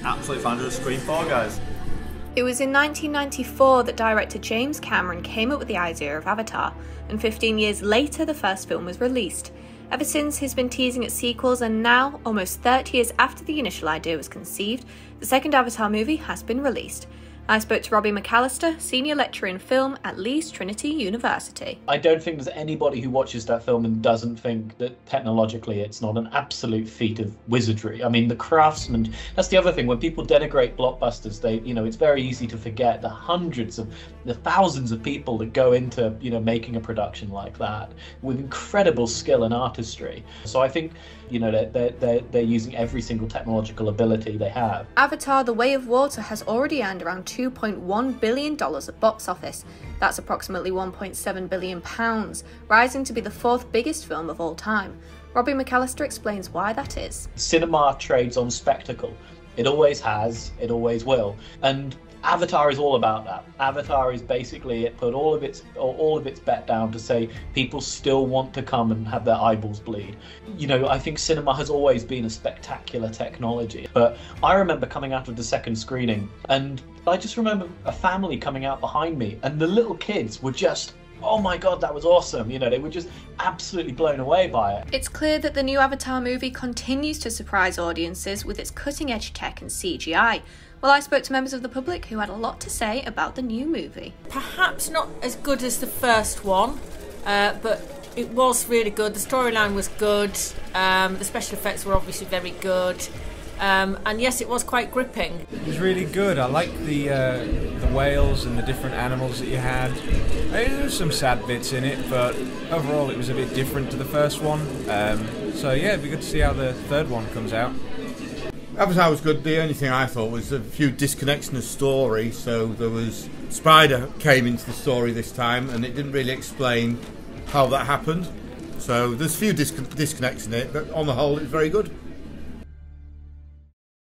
Absolute fan of Scream 4, guys. It was in 1994 that director James Cameron came up with the idea of Avatar, and 15 years later the first film was released. Ever since, he's been teasing at sequels, and now, almost 30 years after the initial idea was conceived, the second Avatar movie has been released. I spoke to Robbie McAllister, senior lecturer in film at Leeds Trinity University. I don't think there's anybody who watches that film and doesn't think that technologically it's not an absolute feat of wizardry. I mean, the craftsman, that's the other thing. When people denigrate blockbusters, it's very easy to forget the thousands of people that go into, making a production like that with incredible skill and artistry. So I think, they're using every single technological ability they have. Avatar: The Way of Water has already earned around $2.1 billion at box office. That's approximately £1.7 billion, rising to be the fourth biggest film of all time. Robbie McAllister explains why that is. Cinema trades on spectacle. It always has, it always will. And Avatar is all about that. Avatar is basically, it put all of its bet down to say people still want to come and have their eyeballs bleed. I think cinema has always been a spectacular technology. But I remember coming out of the second screening, and I just remember a family coming out behind me, and the little kids were just, oh my god, that was awesome. They were just absolutely blown away by it. It's clear that the new Avatar movie continues to surprise audiences with its cutting-edge tech and CGI. Well, I spoke to members of the public who had a lot to say about the new movie. Perhaps not as good as the first one, but it was really good. The storyline was good. The special effects were obviously very good. And yes, it was quite gripping. It was really good. I liked the whales and the different animals that you had. There was some sad bits in it, but overall it was a bit different to the first one. So yeah, it'd be good to see how the third one comes out. Avatar was good. The only thing I thought was a few disconnects in the story. So there was Spider came into the story this time, and it didn't really explain how that happened. So there's a few disconnects in it, but on the whole, it's very good.